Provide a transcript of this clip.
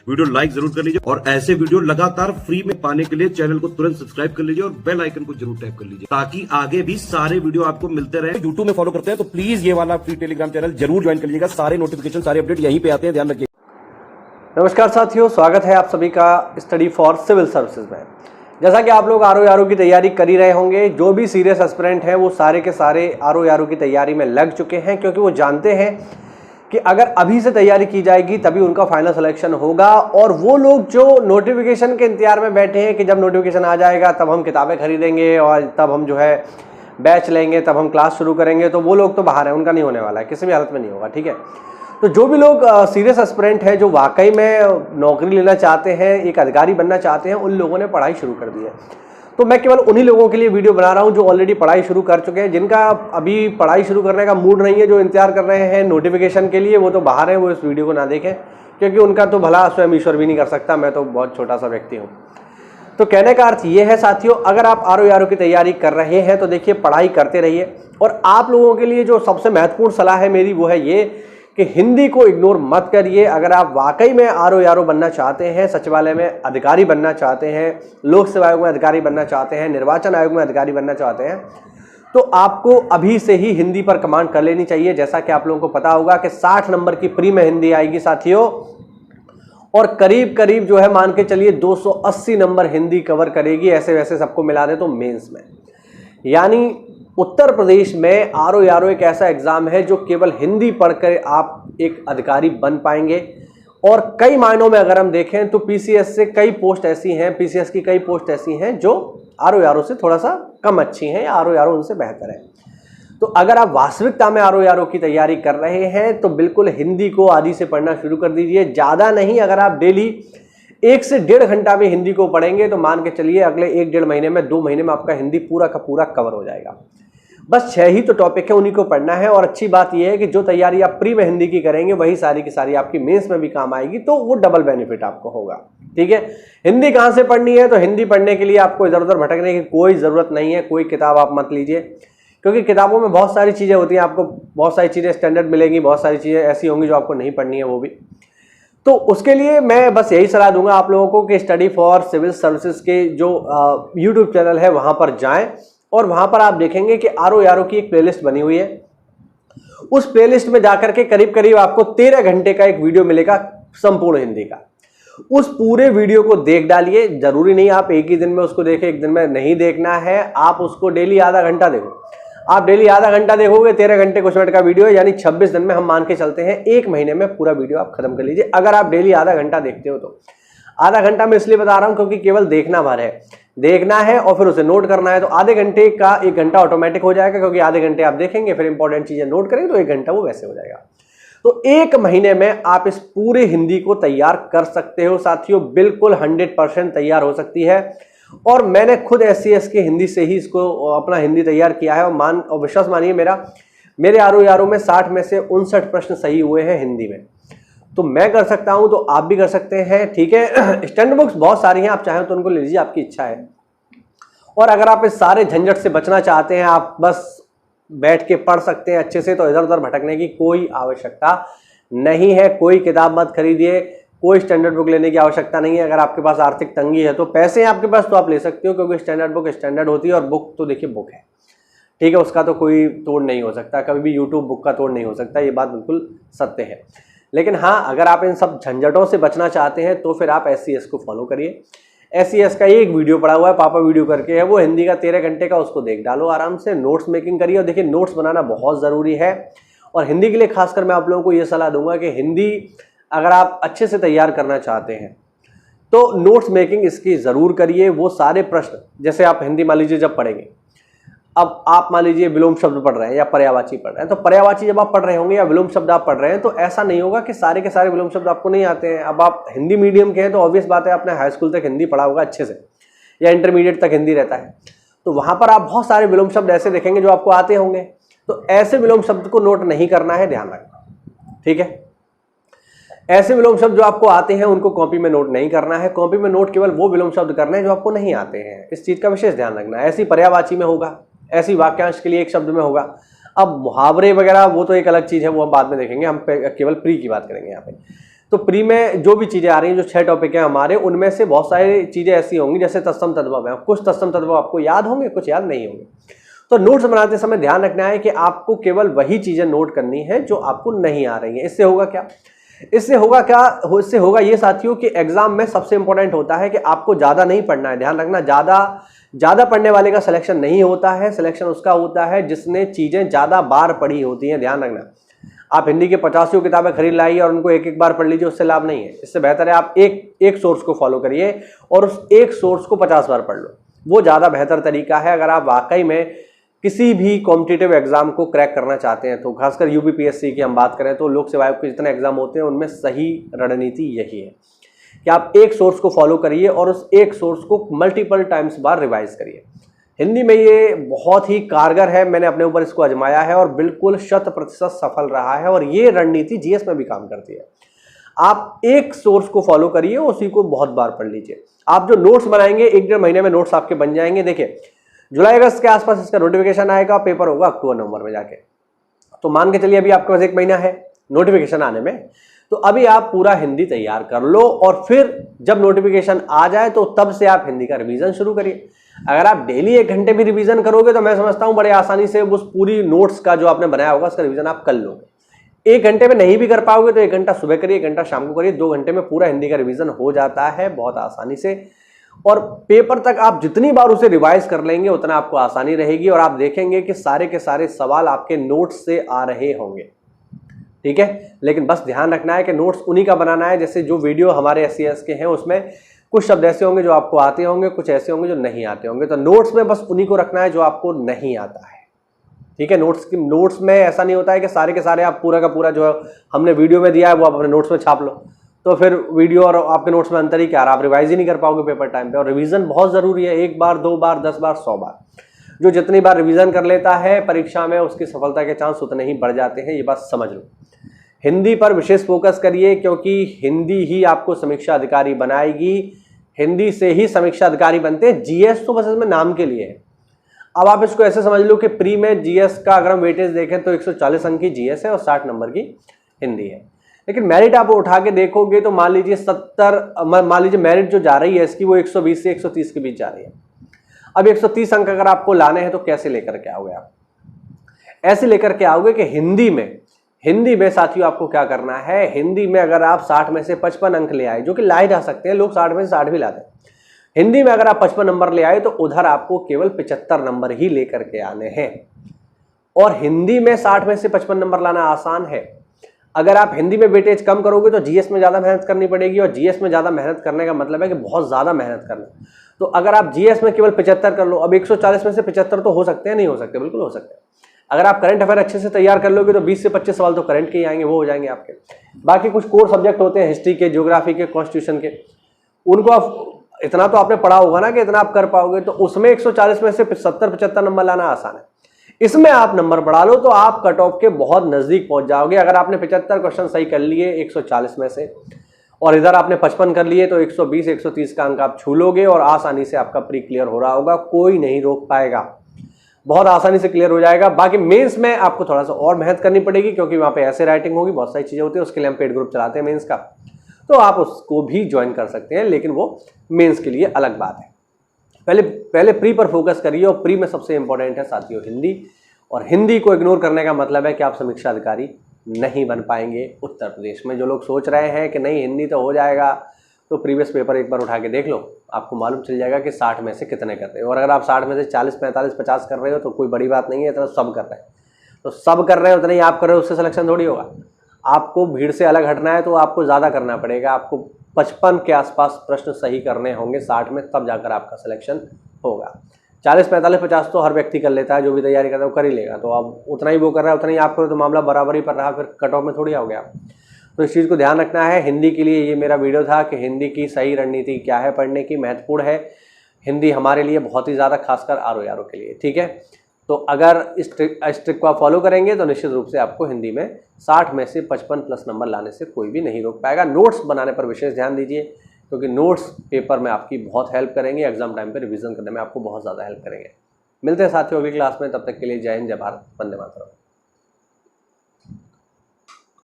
Video like जरूर कर लीजिए और ऐसे वीडियो लगातार फ्री में पाने के लिए चैनल को तुरंत सब्सक्राइब कर लीजिए और बेल आइकन को जरूर टैप कर लीजिए ताकि आगे भी सारे वीडियो आपको मिलते रहे। यूट्यूब में फॉलो करते हैं तो प्लीज ये वाला फ्री टेलीग्राम चैनल जरूर ज्वाइन कर लीजिएगा। सारे नोटिफिकेशन सारे अपडेट यहीं पे आते हैं, ध्यान रखिए। नमस्कार साथियों, स्वागत है आप सभी का स्टडी फॉर सिविल सर्विसेज में। जैसा कि आप लोग आरओ की तैयारी कर ही रहे होंगे, जो भी सीरियस एस्पिरेंट हैं वो सारे के सारे आरओ की तैयारी में लग चुके हैं, क्योंकि वो जानते हैं कि अगर अभी से तैयारी की जाएगी तभी उनका फाइनल सिलेक्शन होगा। और वो लोग जो नोटिफिकेशन के इंतजार में बैठे हैं कि जब नोटिफिकेशन आ जाएगा तब हम किताबें खरीदेंगे और तब हम जो है बैच लेंगे, तब हम क्लास शुरू करेंगे, तो वो लोग तो बाहर हैं, उनका नहीं होने वाला है, किसी भी हालत में नहीं होगा। ठीक है, तो जो भी लोग सीरियस एस्पिरेंट है, जो वाकई में नौकरी लेना चाहते हैं, एक अधिकारी बनना चाहते हैं, उन लोगों ने पढ़ाई शुरू कर दी है। तो मैं केवल उन्हीं लोगों के लिए वीडियो बना रहा हूं जो ऑलरेडी पढ़ाई शुरू कर चुके हैं। जिनका अभी पढ़ाई शुरू करने का मूड नहीं है, जो इंतजार कर रहे हैं नोटिफिकेशन के लिए, वो तो बाहर हैं, वो इस वीडियो को ना देखें, क्योंकि उनका तो भला स्वयं ईश्वर भी नहीं कर सकता। मैं तो बहुत छोटा सा व्यक्ति हूँ। तो कहने का अर्थ ये है साथियों, अगर आप आरओ की तैयारी कर रहे हैं तो देखिए पढ़ाई करते रहिए। और आप लोगों के लिए जो सबसे महत्वपूर्ण सलाह है मेरी, वो है ये कि हिंदी को इग्नोर मत करिए। अगर आप वाकई में आरओ बनना चाहते हैं, सचिवालय में अधिकारी बनना चाहते हैं, लोक सेवा आयोग में अधिकारी बनना चाहते हैं, निर्वाचन आयोग में अधिकारी बनना चाहते हैं, तो आपको अभी से ही हिंदी पर कमांड कर लेनी चाहिए। जैसा कि आप लोगों को पता होगा कि 60 नंबर की प्री में हिंदी आएगी साथियों, और करीब करीब जो है मान के चलिए 280 नंबर हिंदी कवर करेगी, ऐसे वैसे सबको मिला दे तो मेंस में। यानी उत्तर प्रदेश में आरओ एक ऐसा एग्जाम है जो केवल हिंदी पढ़कर आप एक अधिकारी बन पाएंगे। और कई मायनों में अगर हम देखें तो पीसीएस से कई पोस्ट ऐसी हैं, पीसीएस की कई पोस्ट ऐसी हैं जो आरओ से थोड़ा सा कम अच्छी हैं या आरओ उनसे बेहतर है। तो अगर आप वास्तविकता में आरओ की तैयारी कर रहे हैं तो बिल्कुल हिंदी को आदि से पढ़ना शुरू कर दीजिए। ज़्यादा नहीं, अगर आप डेली 1 से 1.5 घंटा में हिंदी को पढ़ेंगे तो मान के चलिए अगले 1-1.5 महीने में, 2 महीने में आपका हिंदी पूरा का पूरा कवर हो जाएगा। बस 6 ही तो टॉपिक है, उन्हीं को पढ़ना है। और अच्छी बात यह है कि जो तैयारी आप प्री में हिंदी की करेंगे वही सारी की सारी आपकी मेंस में भी काम आएगी, तो वो डबल बेनिफिट आपको होगा। ठीक है, हिंदी कहाँ से पढ़नी है? तो हिंदी पढ़ने के लिए आपको इधर उधर भटकने की कोई ज़रूरत नहीं है। कोई किताब आप मत लीजिए, क्योंकि किताबों में बहुत सारी चीज़ें होती हैं, आपको बहुत सारी चीज़ें स्टैंडर्ड मिलेंगी, बहुत सारी चीज़ें ऐसी होंगी जो आपको नहीं पढ़नी है वो भी। तो उसके लिए मैं बस यही सलाह दूंगा आप लोगों को कि स्टडी फॉर सिविल सर्विसेज के जो यूट्यूब चैनल है वहाँ पर जाएँ, और वहां पर आप देखेंगे कि आरओ की एक प्लेलिस्ट बनी हुई है। उस प्लेलिस्ट में जाकर के करीब करीब आपको 13 घंटे का एक वीडियो मिलेगा संपूर्ण हिंदी का। उस पूरे वीडियो को देख डालिए। जरूरी नहीं आप एक ही दिन में उसको देखें, एक दिन में नहीं देखना है, आप उसको डेली आधा घंटा देखो। आप डेली आधा घंटा देखोगे, 13 घंटे कुछ मिनट का वीडियो, यानी 26 दिन में हम मान के चलते हैं 1 महीने में पूरा वीडियो आप खत्म कर लीजिए, अगर आप डेली आधा घंटा देखते हो तो। आधा घंटा मैं इसलिए बता रहा हूं क्योंकि केवल देखना भर है, देखना है और फिर उसे नोट करना है। तो आधे घंटे का 1 घंटा ऑटोमेटिक हो जाएगा, क्योंकि आधे घंटे आप देखेंगे, फिर इंपॉर्टेंट चीजें नोट करेंगे, तो 1 घंटा वो वैसे हो जाएगा। तो 1 महीने में आप इस पूरे हिंदी को तैयार कर सकते हो साथियों, बिल्कुल 100% तैयार हो सकती है। और मैंने खुद SCS के हिंदी से ही इसको अपना हिंदी तैयार किया है, और विश्वास मानिए मेरे आरओ में 60 में से 59 प्रश्न सही हुए हैं हिंदी में। तो मैं कर सकता हूं तो आप भी कर सकते हैं। ठीक है, स्टैंडर्ड बुक्स बहुत सारी हैं, आप चाहें तो उनको ले लीजिए, आपकी इच्छा है। और अगर आप इस सारे झंझट से बचना चाहते हैं, आप बस बैठ के पढ़ सकते हैं अच्छे से, तो इधर उधर भटकने की कोई आवश्यकता नहीं है। कोई किताब मत खरीदिए, कोई स्टैंडर्ड बुक लेने की आवश्यकता नहीं है। अगर आपके पास आर्थिक तंगी है तो पैसे हैं आपके पास तो आप ले सकते हो, क्योंकि स्टैंडर्ड बुक स्टैंडर्ड होती है और बुक तो देखिए बुक है। ठीक है, उसका तो कोई तोड़ नहीं हो सकता, कभी भी यूट्यूब बुक का तोड़ नहीं हो सकता, ये बात बिल्कुल सत्य है। लेकिन हाँ, अगर आप इन सब झंझटों से बचना चाहते हैं तो फिर आप SCS को फॉलो करिए। SCS का एक वीडियो पड़ा हुआ है, पापा वीडियो करके है, वो हिंदी का 13 घंटे का, उसको देख डालो आराम से, नोट्स मेकिंग करिए। और देखिए नोट्स बनाना बहुत ज़रूरी है, और हिंदी के लिए खासकर मैं आप लोगों को ये सलाह दूंगा कि हिंदी अगर आप अच्छे से तैयार करना चाहते हैं तो नोट्स मेकिंग इसकी ज़रूर करिए। वो सारे प्रश्न, जैसे आप हिंदी मान लीजिए जब पढ़ेंगे, अब आप मान लीजिए विलोम शब्द पढ़ रहे हैं या पर्यायवाची पढ़ रहे हैं, तो पर्यायवाची जब आप पढ़ रहे होंगे या विलोम शब्द आप पढ़ रहे हैं, तो ऐसा नहीं होगा कि सारे के सारे विलोम शब्द आपको नहीं आते हैं। अब आप हिंदी मीडियम के हैं तो ऑब्वियस बात है आपने हाई स्कूल तक हिंदी पढ़ा होगा अच्छे से, या इंटरमीडिएट तक हिंदी रहता है, तो वहां पर आप बहुत सारे विलोम शब्द ऐसे देखेंगे जो आपको आते होंगे। तो ऐसे विलोम शब्द को नोट नहीं करना है, ध्यान रखना। ठीक है, ऐसे विलोम शब्द जो आपको आते हैं उनको कॉपी में नोट नहीं करना है। कॉपी में नोट केवल वो विलोम शब्द करने हैं जो आपको नहीं आते हैं, इस चीज का विशेष ध्यान रखना है। ऐसी पर्यायवाची में होगा, ऐसी वाक्यांश के लिए एक शब्द में होगा। अब मुहावरे वगैरह वो तो एक अलग चीज है, वो हम बाद में देखेंगे, हम केवल प्री की बात करेंगे यहाँ पे। तो प्री में जो भी चीज़ें आ रही हैं, जो 6 टॉपिक हैं हमारे, उनमें से बहुत सारी चीज़ें ऐसी होंगी जैसे तत्सम तद्भव है, कुछ तत्सम तद्भव आपको याद होंगे, कुछ याद नहीं होंगे। तो नोट्स बनाते समय ध्यान रखना है कि आपको केवल वही चीज़ें नोट करनी है जो आपको नहीं आ रही हैं। इससे होगा क्या, इससे होगा ये साथियों कि एग्जाम में सबसे इंपॉर्टेंट होता है कि आपको ज़्यादा नहीं पढ़ना है। ध्यान रखना, ज़्यादा पढ़ने वाले का सिलेक्शन नहीं होता है, सिलेक्शन उसका होता है जिसने चीज़ें ज़्यादा बार पढ़ी होती हैं। ध्यान रखना, आप हिंदी की 50 किताबें खरीद लाइए और उनको एक एक बार पढ़ लीजिए, उससे लाभ नहीं है। इससे बेहतर है आप एक सोर्स को फॉलो करिए और उस एक सोर्स को 50 बार पढ़ लो, वो ज़्यादा बेहतर तरीका है अगर आप वाकई में किसी भी कॉम्पिटिटिव एग्जाम को क्रैक करना चाहते हैं। तो खासकर यूपीपीएससी की हम बात करें तो लोक सेवा आयोग के जितने एग्जाम होते हैं उनमें सही रणनीति यही है कि आप एक सोर्स को फॉलो करिए और उस एक सोर्स को मल्टीपल टाइम्स बार रिवाइज करिए। हिंदी में ये बहुत ही कारगर है, मैंने अपने ऊपर इसको आजमाया है और बिल्कुल 100% सफल रहा है और ये रणनीति जीएस में भी काम करती है। आप एक सोर्स को फॉलो करिए, उसी को बहुत बार पढ़ लीजिए। आप जो नोट्स बनाएंगे 1-1.5 महीने में नोट्स आपके बन जाएंगे। देखिए जुलाई अगस्त के आसपास इसका नोटिफिकेशन आएगा, पेपर होगा अक्टूबर नवंबर में जाके। तो मान के चलिए अभी आपके पास 1 महीना है नोटिफिकेशन आने में, तो अभी आप पूरा हिंदी तैयार कर लो और फिर जब नोटिफिकेशन आ जाए तो तब से आप हिंदी का रिवीजन शुरू करिए। अगर आप डेली 1 घंटे भी रिवीजन करोगे तो मैं समझता हूं बड़े आसानी से उस पूरी नोट्स का जो आपने बनाया होगा उसका रिवीजन आप कर लोगे। 1 घंटे में नहीं भी कर पाओगे तो 1 घंटा सुबह करिए, 1 घंटा शाम को करिए, 2 घंटे में पूरा हिंदी का रिवीजन हो जाता है बहुत आसानी से। और पेपर तक आप जितनी बार उसे रिवाइज कर लेंगे उतना आपको आसानी रहेगी और आप देखेंगे कि सारे के सारे सवाल आपके नोट्स से आ रहे होंगे। ठीक है, लेकिन बस ध्यान रखना है कि नोट्स उन्हीं का बनाना है। जैसे जो वीडियो हमारे SCS के हैं उसमें कुछ शब्द ऐसे होंगे जो आपको आते होंगे, कुछ ऐसे होंगे जो नहीं आते होंगे। तो नोट्स में बस उन्हीं को रखना है जो आपको नहीं आता है। ठीक है, नोट्स में ऐसा नहीं होता है कि सारे के सारे आप पूरा का पूरा जो हमने वीडियो में दिया है वो आप अपने नोट्स में छाप लो, तो फिर वीडियो और आपके नोट्स में अंतर ही क्या, आप रिवाइज ही नहीं कर पाओगे पेपर टाइम पे। और रिवीजन बहुत जरूरी है, 1 बार 2 बार 10 बार 100 बार। जो जितनी बार रिवीजन कर लेता है परीक्षा में उसकी सफलता के चांस उतने ही बढ़ जाते हैं, ये बात समझ लो। हिंदी पर विशेष फोकस करिए क्योंकि हिंदी ही आपको समीक्षा अधिकारी बनाएगी। हिंदी से ही समीक्षा अधिकारी बनते हैं। जीएस तो बस इसमें नाम के लिए है। अब आप इसको ऐसे समझ लो कि प्री में जीएस का अगर हम वेटेज देखें तो 140 अंक की जीएस है और 60 नंबर की हिंदी है। लेकिन मेरिट आप उठा के देखोगे तो मान लीजिए मेरिट जो जा रही है इसकी वो 120 से 130 के बीच जा रही है। अब 130 अंक अगर आपको लाने हैं तो कैसे लेकर के आओगे आप? ऐसे लेकर के आओगे कि हिंदी में साथियों आपको क्या करना है, हिंदी में अगर आप 60 में से 55 अंक ले आए, जो कि लाए जा सकते हैं, लोग 60 में से 60 भी लाते हैं, हिंदी में अगर आप 55 नंबर ले आए तो उधर आपको केवल 75 नंबर ही लेकर के आने हैं। और हिंदी में 60 में से 55 नंबर लाना आसान है। अगर आप हिंदी में वेटेज कम करोगे तो जीएस में ज़्यादा मेहनत करनी पड़ेगी और जीएस में ज़्यादा मेहनत करने का मतलब है कि बहुत ज़्यादा मेहनत करना। तो अगर आप जीएस में केवल 75 कर लो, अब 140 में से 75 तो हो सकते हैं, नहीं हो सकते, बिल्कुल हो सकते हैं। अगर आप करंट अफेयर अच्छे से तैयार कर लोगे तो 20 से 25 सवाल तो करंट के ही आएंगे, वो हो जाएंगे आपके। बाकी कुछ कोर सब्जेक्ट होते हैं हिस्ट्री के, ज्योग्राफी के, कॉन्स्टिट्यूशन के, उनको आप इतना तो आपने पढ़ा होगा ना कि इतना आप कर पाओगे, तो उसमें 140 में से 70-75 नंबर लाना आसान है। इसमें आप नंबर बढ़ा लो तो आप कट ऑफ के बहुत नजदीक पहुंच जाओगे। अगर आपने 75 क्वेश्चन सही कर लिए 140 में से और इधर आपने 55 कर लिए तो 120-130 का अंक आप छू लोगे और आसानी से आपका प्री क्लियर हो रहा होगा, कोई नहीं रोक पाएगा, बहुत आसानी से क्लियर हो जाएगा। बाकी मेंस में आपको थोड़ा सा और मेहनत करनी पड़ेगी क्योंकि वहां पे ऐसे राइटिंग होगी, बहुत सारी चीजें होती है, उसके लिए हम पेड ग्रुप चलाते हैं मेंस का, तो आप उसको भी ज्वाइन कर सकते हैं, लेकिन वो मेंस के लिए अलग बात है। पहले प्री पर फोकस करिए और प्री में सबसे इंपॉर्टेंट है साथियों हिंदी, और हिंदी को इग्नोर करने का मतलब है कि आप समीक्षा अधिकारी नहीं बन पाएंगे उत्तर प्रदेश में। जो लोग सोच रहे हैं कि नहीं हिंदी तो हो जाएगा, तो प्रीवियस पेपर एक बार उठा के देख लो, आपको मालूम चल जाएगा कि 60 में से कितने कर रहे हो। और अगर आप 60 में से 40, 45, 50 कर रहे हो तो कोई बड़ी बात नहीं है, इतना सब कर रहे हैं, तो सब कर रहे हो उतना ही आप कर रहे हो, उससे सिलेक्शन थोड़ी होगा। आपको भीड़ से अलग हटना है तो आपको ज़्यादा करना पड़ेगा, आपको 55 के आसपास प्रश्न सही करने होंगे 60 में, तब जाकर आपका सिलेक्शन होगा। 40, 45, 50 तो हर व्यक्ति कर लेता है, जो भी तैयारी करता है वो कर ही लेगा, तो अब उतना ही वो कर रहा है उतना ही आप करो तो मामला बराबर ही पर रहा, फिर कट ऑफ में थोड़ी आओगे आप। तो इस चीज़ को ध्यान रखना है। हिंदी के लिए ये मेरा वीडियो था कि हिंदी की सही रणनीति क्या है, पढ़ने की महत्वपूर्ण है हिंदी हमारे लिए बहुत ही ज़्यादा, खासकर आरओ के लिए। ठीक है, तो अगर इस ट्रिक को आप फॉलो करेंगे तो निश्चित रूप से आपको हिंदी में 60 में से 55+ नंबर लाने से कोई भी नहीं रोक पाएगा। नोट्स बनाने पर विशेष ध्यान दीजिए क्योंकि नोट्स पेपर में आपकी बहुत हेल्प करेंगे, एग्जाम टाइम पर रिवीजन करने में आपको बहुत ज़्यादा हेल्प करेंगे। मिलते हैं साथियों अगली क्लास में, तब तक के लिए जय हिंद, जय भारत, वंदे मातरम।